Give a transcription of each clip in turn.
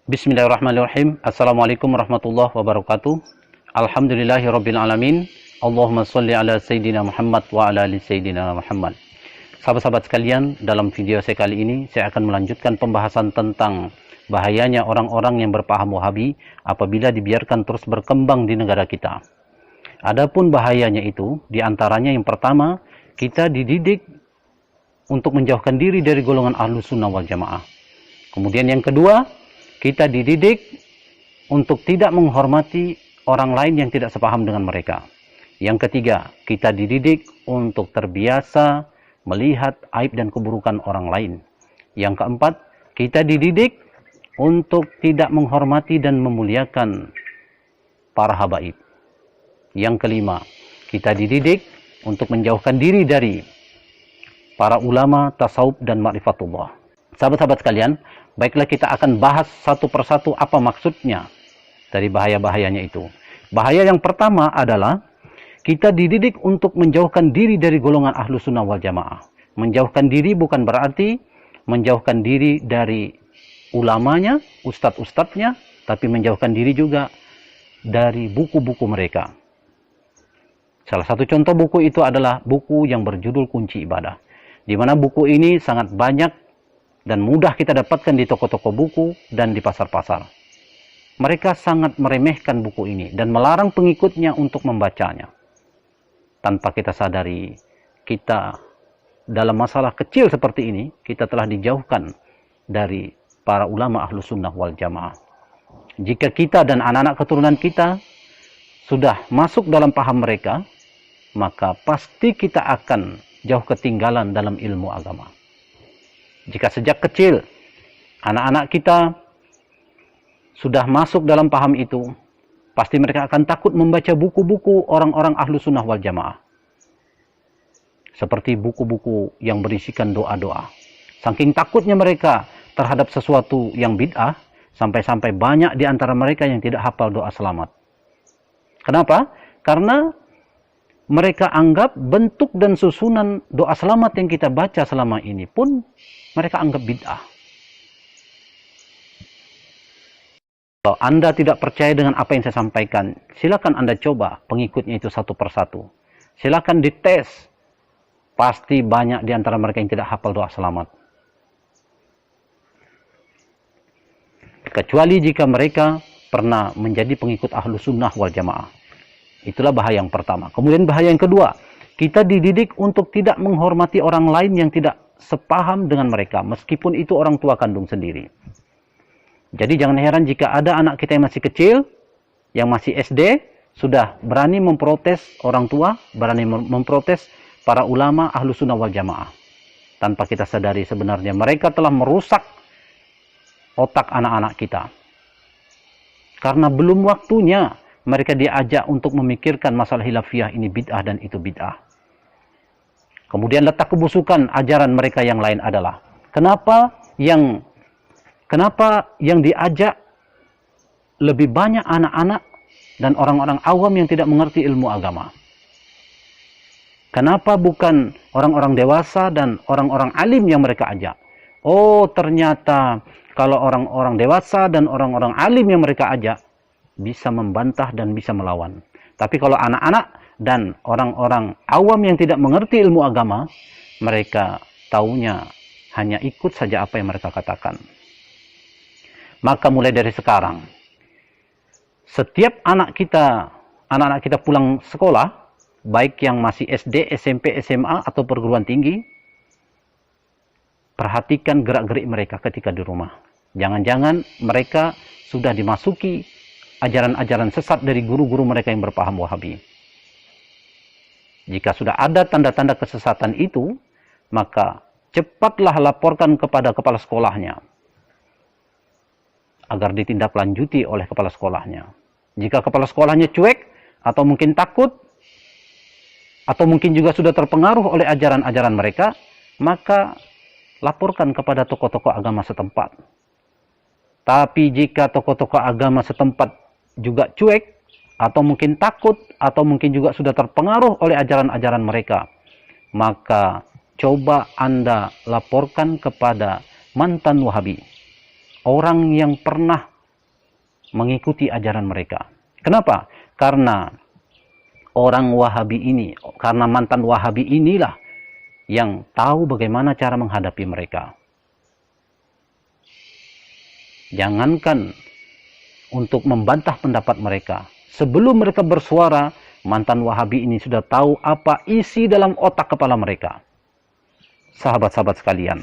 Bismillahirrahmanirrahim. Assalamualaikum warahmatullahi wabarakatuh. Alhamdulillahirabbil alamin. Allahumma shalli ala sayyidina Muhammad wa ala ali sayyidina Muhammad. Sahabat-sahabat sekalian, dalam video saya kali ini saya akan melanjutkan pembahasan tentang bahayanya orang-orang yang berpaham Wahabi apabila dibiarkan terus berkembang di negara kita. Adapun bahayanya itu, diantaranya yang pertama, kita dididik untuk menjauhkan diri dari golongan Ahlus Sunnah wal Jamaah. Kemudian yang kedua, kita dididik untuk tidak menghormati orang lain yang tidak sepaham dengan mereka. Yang ketiga, kita dididik untuk terbiasa melihat aib dan keburukan orang lain. Yang keempat, kita dididik untuk tidak menghormati dan memuliakan para habaib. Yang kelima, kita dididik untuk menjauhkan diri dari para ulama, tasawuf, dan ma'rifatullah. Sahabat-sahabat sekalian, baiklah kita akan bahas satu persatu apa maksudnya dari bahaya-bahayanya itu. Bahaya yang pertama adalah kita dididik untuk menjauhkan diri dari golongan Ahlus Sunnah wal Jamaah. Menjauhkan diri bukan berarti menjauhkan diri dari ulamanya, ustadz-ustadznya, tapi menjauhkan diri juga dari buku-buku mereka. Salah satu contoh buku itu adalah buku yang berjudul Kunci Ibadah, di mana buku ini sangat banyak dan mudah kita dapatkan di toko-toko buku dan di pasar-pasar. Mereka sangat meremehkan buku ini dan melarang pengikutnya untuk membacanya. Tanpa kita sadari, kita dalam masalah kecil seperti ini, kita telah dijauhkan dari para ulama Ahlus Sunnah wal Jamaah. Jika kita dan anak-anak keturunan kita sudah masuk dalam paham mereka, maka pasti kita akan jauh ketinggalan dalam ilmu agama. Jika sejak kecil anak-anak kita sudah masuk dalam paham itu, pasti mereka akan takut membaca buku-buku orang-orang Ahlus Sunnah wal Jamaah. Seperti buku-buku yang berisikan doa-doa. Saking takutnya mereka terhadap sesuatu yang bid'ah, sampai-sampai banyak di antara mereka yang tidak hafal doa selamat. Kenapa? Karena mereka anggap bentuk dan susunan doa selamat yang kita baca selama ini pun mereka anggap bid'ah. Kalau Anda tidak percaya dengan apa yang saya sampaikan, silakan Anda coba pengikutnya itu satu persatu. Silakan dites. Pasti banyak di antara mereka yang tidak hafal doa selamat. Kecuali jika mereka pernah menjadi pengikut Ahlus Sunnah wal Jamaah. Itulah bahaya yang pertama. Kemudian bahaya yang kedua, kita dididik untuk tidak menghormati orang lain yang tidak sepaham dengan mereka, meskipun itu orang tua kandung sendiri. Jadi jangan heran jika ada anak kita yang masih kecil, yang masih SD, sudah berani memprotes orang tua, berani memprotes para ulama Ahlus Sunnah wal Jamaah. Tanpa kita sadari sebenarnya mereka telah merusak otak anak-anak kita. Karena belum waktunya mereka diajak untuk memikirkan masalah hilafiyah ini bid'ah dan itu bid'ah. Kemudian letak kebusukan ajaran mereka yang lain adalah kenapa yang diajak lebih banyak anak-anak dan orang-orang awam yang tidak mengerti ilmu agama. Kenapa bukan orang-orang dewasa dan orang-orang alim yang mereka ajak? Oh, ternyata kalau orang-orang dewasa dan orang-orang alim yang mereka ajak bisa membantah dan bisa melawan. Tapi kalau anak-anak dan orang-orang awam yang tidak mengerti ilmu agama, mereka taunya hanya ikut saja apa yang mereka katakan. Maka mulai dari sekarang, setiap anak-anak kita pulang sekolah, baik yang masih SD, SMP, SMA, atau perguruan tinggi, perhatikan gerak-gerik mereka ketika di rumah. Jangan-jangan mereka sudah dimasuki ajaran-ajaran sesat dari guru-guru mereka yang berpaham Wahabi. Jika sudah ada tanda-tanda kesesatan itu, maka cepatlah laporkan kepada kepala sekolahnya agar ditindaklanjuti oleh kepala sekolahnya. Jika kepala sekolahnya cuek atau mungkin takut atau mungkin juga sudah terpengaruh oleh ajaran-ajaran mereka, maka laporkan kepada tokoh-tokoh agama setempat. Tapi jika tokoh-tokoh agama setempat juga cuek, atau mungkin takut, atau mungkin juga sudah terpengaruh oleh ajaran-ajaran mereka, maka coba Anda laporkan kepada mantan Wahabi. Orang yang pernah mengikuti ajaran mereka. Kenapa? Karena orang Wahabi ini, karena mantan Wahabi inilah yang tahu bagaimana cara menghadapi mereka. Jangankan untuk membantah pendapat mereka, sebelum mereka bersuara, mantan Wahabi ini sudah tahu apa isi dalam otak kepala mereka. Sahabat-sahabat sekalian,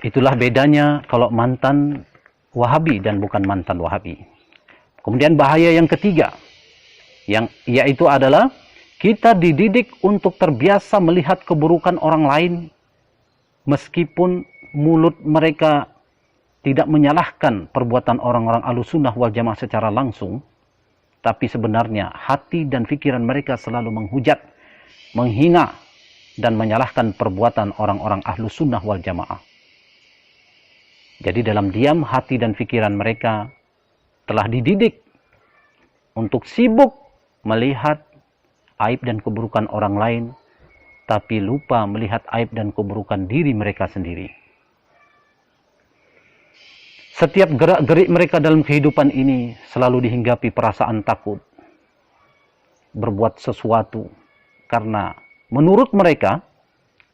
itulah bedanya kalau mantan Wahabi dan bukan mantan Wahabi. Kemudian bahaya yang ketiga, yaitu adalah kita dididik untuk terbiasa melihat keburukan orang lain, meskipun mulut mereka tidak menyalahkan perbuatan orang-orang Ahlussunnah wal Jamaah secara langsung, tapi sebenarnya hati dan pikiran mereka selalu menghujat, menghina, dan menyalahkan perbuatan orang-orang Ahlussunnah wal Jamaah. Jadi dalam diam hati dan pikiran mereka telah dididik untuk sibuk melihat aib dan keburukan orang lain, tapi lupa melihat aib dan keburukan diri mereka sendiri. Setiap gerak-gerik mereka dalam kehidupan ini selalu dihinggapi perasaan takut berbuat sesuatu, karena menurut mereka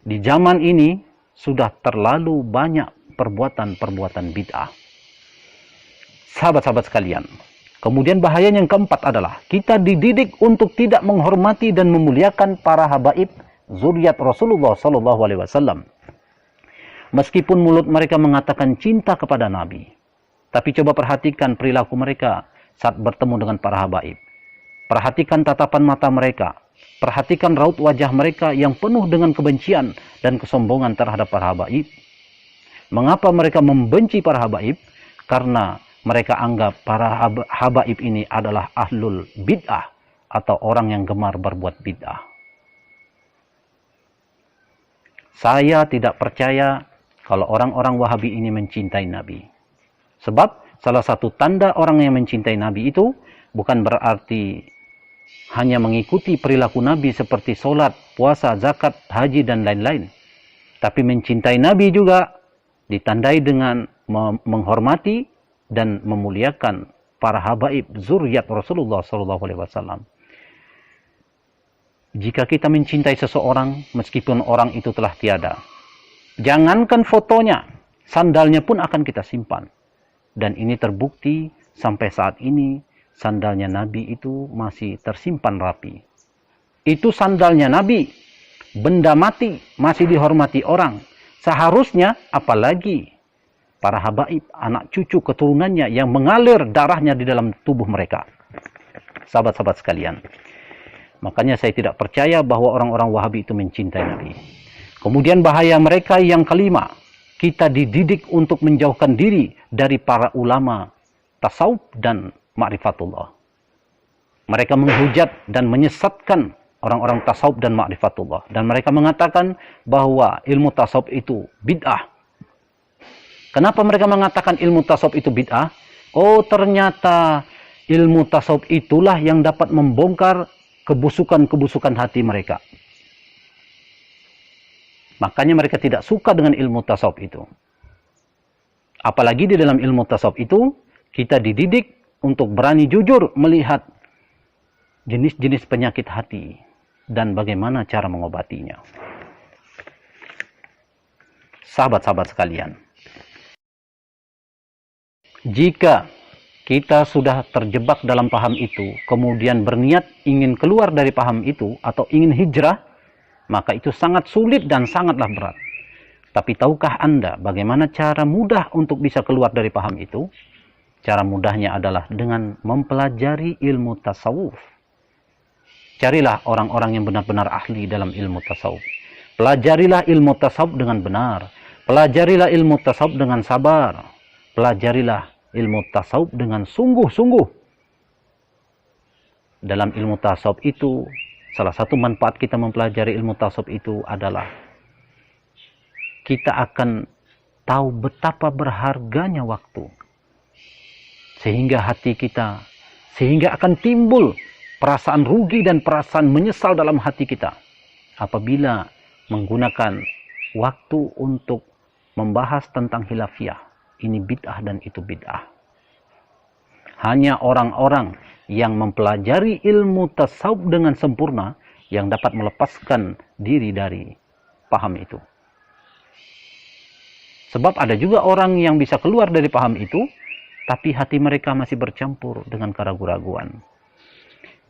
di zaman ini sudah terlalu banyak perbuatan-perbuatan bid'ah. Sahabat-sahabat sekalian, kemudian bahaya yang keempat adalah kita dididik untuk tidak menghormati dan memuliakan para habaib zuriat Rasulullah SAW. Meskipun mulut mereka mengatakan cinta kepada Nabi, tapi coba perhatikan perilaku mereka saat bertemu dengan para habaib. Perhatikan tatapan mata mereka, perhatikan raut wajah mereka yang penuh dengan kebencian dan kesombongan terhadap para habaib. Mengapa mereka membenci para habaib? Karena mereka anggap para habaib ini adalah ahlul bid'ah, atau orang yang gemar berbuat bid'ah. Saya tidak percaya kalau orang-orang Wahabi ini mencintai Nabi. Sebab salah satu tanda orang yang mencintai Nabi itu bukan berarti hanya mengikuti perilaku Nabi seperti sholat, puasa, zakat, haji, dan lain-lain. Tapi mencintai Nabi juga ditandai dengan menghormati dan memuliakan para habaib zuriat Rasulullah SAW. Jika kita mencintai seseorang, meskipun orang itu telah tiada, jangankan fotonya, sandalnya pun akan kita simpan. Dan ini terbukti sampai saat ini, sandalnya Nabi itu masih tersimpan rapi. Itu sandalnya Nabi, benda mati, masih dihormati orang. Seharusnya, apalagi para habaib, anak cucu keturunannya yang mengalir darahnya di dalam tubuh mereka. Sahabat-sahabat sekalian, makanya saya tidak percaya bahwa orang-orang Wahabi itu mencintai Nabi. Kemudian bahaya mereka yang kelima, kita dididik untuk menjauhkan diri dari para ulama tasawuf dan ma'rifatullah. Mereka menghujat dan menyesatkan orang-orang tasawuf dan ma'rifatullah. Dan mereka mengatakan bahwa ilmu tasawuf itu bid'ah. Kenapa mereka mengatakan ilmu tasawuf itu bid'ah? Oh, ternyata ilmu tasawuf itulah yang dapat membongkar kebusukan-kebusukan hati mereka. Makanya mereka tidak suka dengan ilmu tasawuf itu. Apalagi di dalam ilmu tasawuf itu, kita dididik untuk berani jujur melihat jenis-jenis penyakit hati dan bagaimana cara mengobatinya. Sahabat-sahabat sekalian, jika kita sudah terjebak dalam paham itu, kemudian berniat ingin keluar dari paham itu atau ingin hijrah, maka itu sangat sulit dan sangatlah berat. Tapi tahukah Anda bagaimana cara mudah untuk bisa keluar dari paham itu? Cara mudahnya adalah dengan mempelajari ilmu tasawuf. Carilah orang-orang yang benar-benar ahli dalam ilmu tasawuf. Pelajarilah ilmu tasawuf dengan benar. Pelajarilah ilmu tasawuf dengan sabar. Pelajarilah ilmu tasawuf dengan sungguh-sungguh. Dalam ilmu tasawuf itu, salah satu manfaat kita mempelajari ilmu tasawuf itu adalah kita akan tahu betapa berharganya waktu. Sehingga hati kita, sehingga akan timbul perasaan rugi dan perasaan menyesal dalam hati kita apabila menggunakan waktu untuk membahas tentang khilafiyah. Ini bid'ah dan itu bid'ah. hanya orang-orang yang mempelajari ilmu tasawuf dengan sempurna yang dapat melepaskan diri dari paham itu. Sebab ada juga orang yang bisa keluar dari paham itu, tapi hati mereka masih bercampur dengan keraguan-raguan.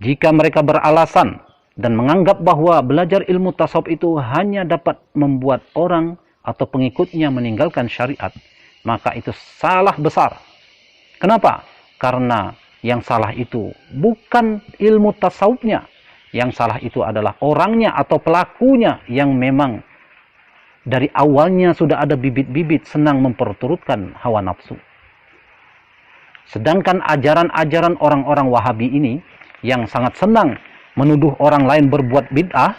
Jika mereka beralasan dan menganggap bahwa belajar ilmu tasawuf itu hanya dapat membuat orang atau pengikutnya meninggalkan syariat, maka itu salah besar. Kenapa? Karena yang salah itu bukan ilmu tasawufnya. Yang salah itu adalah orangnya atau pelakunya yang memang dari awalnya sudah ada bibit-bibit senang memperturutkan hawa nafsu. Sedangkan ajaran-ajaran orang-orang Wahabi ini yang sangat senang menuduh orang lain berbuat bid'ah,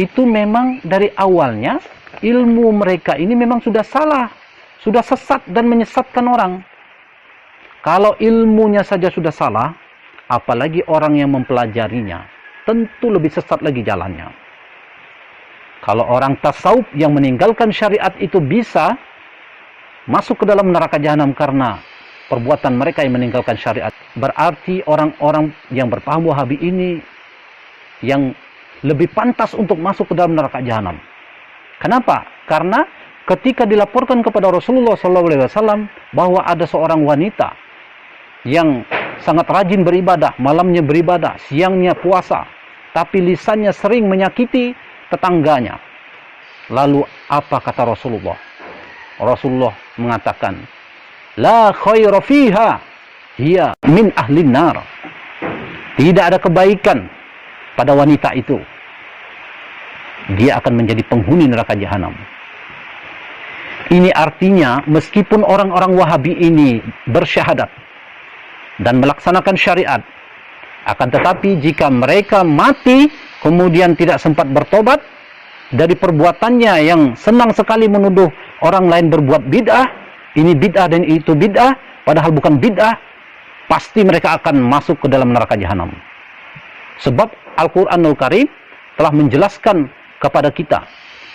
itu memang dari awalnya ilmu mereka ini memang sudah salah, sudah sesat dan menyesatkan orang. Kalau ilmunya saja sudah salah, apalagi orang yang mempelajarinya, tentu lebih sesat lagi jalannya. Kalau orang tasawuf yang meninggalkan syariat itu bisa masuk ke dalam neraka jahanam karena perbuatan mereka yang meninggalkan syariat, berarti orang-orang yang berpaham Wahabi ini yang lebih pantas untuk masuk ke dalam neraka jahanam. Kenapa? Karena ketika dilaporkan kepada Rasulullah SAW bahwa ada seorang wanita yang sangat rajin beribadah, malamnya beribadah, siangnya puasa, tapi lisannya sering menyakiti tetangganya. Lalu apa kata Rasulullah? Rasulullah mengatakan, la khaira fiha, hiya min ahlin nar. Tidak ada kebaikan pada wanita itu. Dia akan menjadi penghuni neraka jahanam. Ini artinya meskipun orang-orang Wahabi ini bersyahadat dan melaksanakan syariat, akan tetapi jika mereka mati kemudian tidak sempat bertobat dari perbuatannya yang senang sekali menuduh orang lain berbuat bid'ah, ini bid'ah dan itu bid'ah, padahal bukan bid'ah, pasti mereka akan masuk ke dalam neraka jahanam. Sebab Al-Quranul Karim telah menjelaskan kepada kita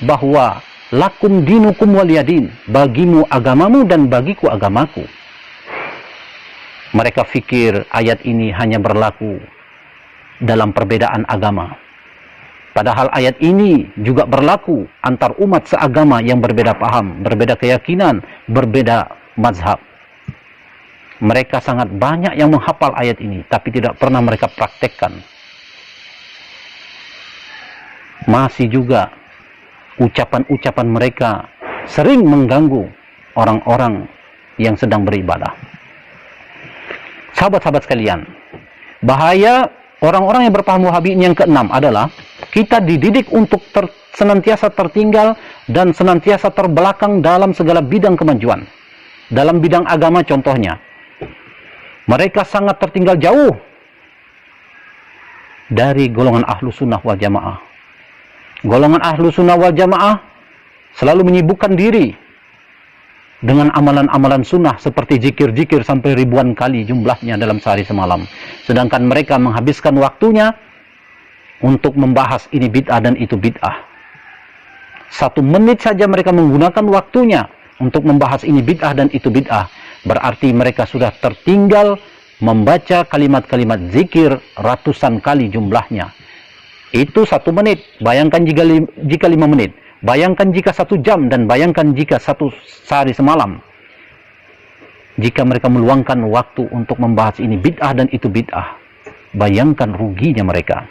bahwa lakum dinukum waliyadin, bagimu agamamu dan bagiku agamaku. Mereka fikir ayat ini hanya berlaku dalam perbedaan agama. Padahal ayat ini juga berlaku antar umat seagama yang berbeda paham, berbeda keyakinan, berbeda mazhab. Mereka sangat banyak yang menghafal ayat ini, tapi tidak pernah mereka praktekkan. Masih juga ucapan-ucapan mereka sering mengganggu orang-orang yang sedang beribadah. Sahabat-sahabat sekalian, bahaya orang-orang yang berpaham Wahabi yang keenam adalah kita dididik untuk senantiasa tertinggal dan senantiasa terbelakang dalam segala bidang kemajuan. Dalam bidang agama contohnya, mereka sangat tertinggal jauh dari golongan ahlu sunnah wal jamaah. Golongan ahlu sunnah wal jamaah selalu menyibukkan diri dengan amalan-amalan sunnah seperti zikir-zikir sampai ribuan kali jumlahnya dalam sehari semalam. Sedangkan mereka menghabiskan waktunya untuk membahas ini bid'ah dan itu bid'ah. 1 menit saja mereka menggunakan waktunya untuk membahas ini bid'ah dan itu bid'ah. Berarti mereka sudah tertinggal membaca kalimat-kalimat zikir ratusan kali jumlahnya. Itu 1 menit. Bayangkan jika 5 menit. Bayangkan jika 1 jam dan bayangkan jika 1 sehari semalam. Jika mereka meluangkan waktu untuk membahas ini bid'ah dan itu bid'ah, bayangkan ruginya mereka.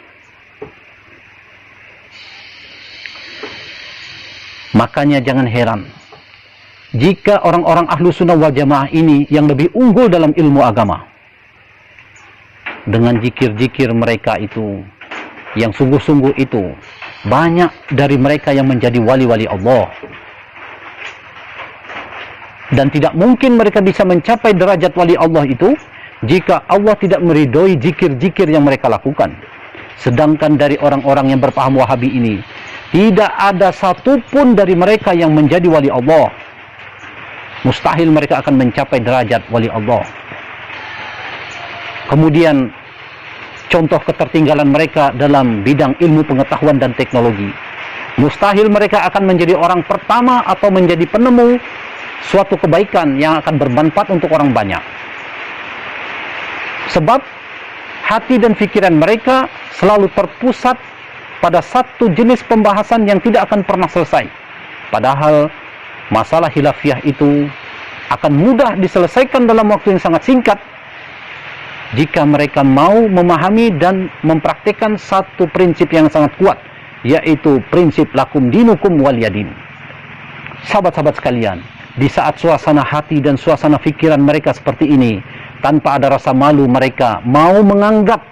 Makanya jangan heran jika orang-orang ahlu sunnah wal jamaah ini yang lebih unggul dalam ilmu agama, dengan zikir-zikir mereka itu yang sungguh-sungguh itu, banyak dari mereka yang menjadi wali-wali Allah. Dan tidak mungkin mereka bisa mencapai derajat wali Allah itu jika Allah tidak meridhoi zikir-zikir yang mereka lakukan. Sedangkan dari orang-orang yang berpaham Wahabi ini, tidak ada satupun dari mereka yang menjadi wali Allah. Mustahil mereka akan mencapai derajat wali Allah. Kemudian contoh ketertinggalan mereka dalam bidang ilmu pengetahuan dan teknologi. Mustahil mereka akan menjadi orang pertama atau menjadi penemu suatu kebaikan yang akan bermanfaat untuk orang banyak. Sebab hati dan pikiran mereka selalu terpusat pada satu jenis pembahasan yang tidak akan pernah selesai. Padahal masalah khilafiyah itu akan mudah diselesaikan dalam waktu yang sangat singkat jika mereka mau memahami dan mempraktikkan satu prinsip yang sangat kuat, yaitu prinsip lakum dinukum waliyadin. Sahabat-sahabat sekalian, di saat suasana hati dan suasana pikiran mereka seperti ini, tanpa ada rasa malu, mereka mau menganggap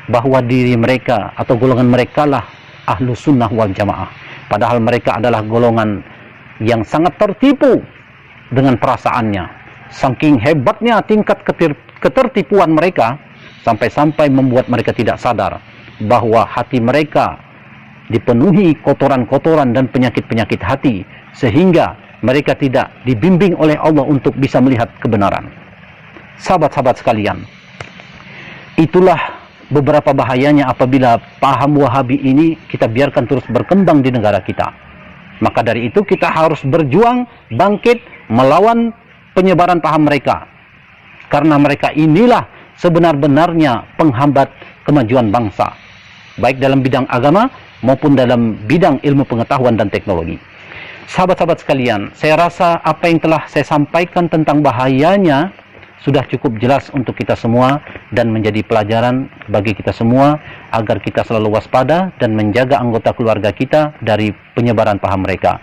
bahwa diri mereka atau golongan mereka lah ahlu sunnah wal jamaah. Padahal mereka adalah golongan yang sangat tertipu dengan perasaannya. Saking hebatnya tingkat ketertipuan mereka, sampai-sampai membuat mereka tidak sadar bahwa hati mereka dipenuhi kotoran-kotoran dan penyakit-penyakit hati, sehingga mereka tidak dibimbing oleh Allah untuk bisa melihat kebenaran. Sahabat-sahabat sekalian, itulah beberapa bahayanya apabila paham Wahabi ini kita biarkan terus berkembang di negara kita. Maka dari itu kita harus berjuang, bangkit, melawan penyebaran paham mereka. Karena mereka inilah sebenar-benarnya penghambat kemajuan bangsa, baik dalam bidang agama maupun dalam bidang ilmu pengetahuan dan teknologi. Sahabat-sahabat sekalian, saya rasa apa yang telah saya sampaikan tentang bahayanya sudah cukup jelas untuk kita semua dan menjadi pelajaran bagi kita semua agar kita selalu waspada dan menjaga anggota keluarga kita dari penyebaran paham mereka.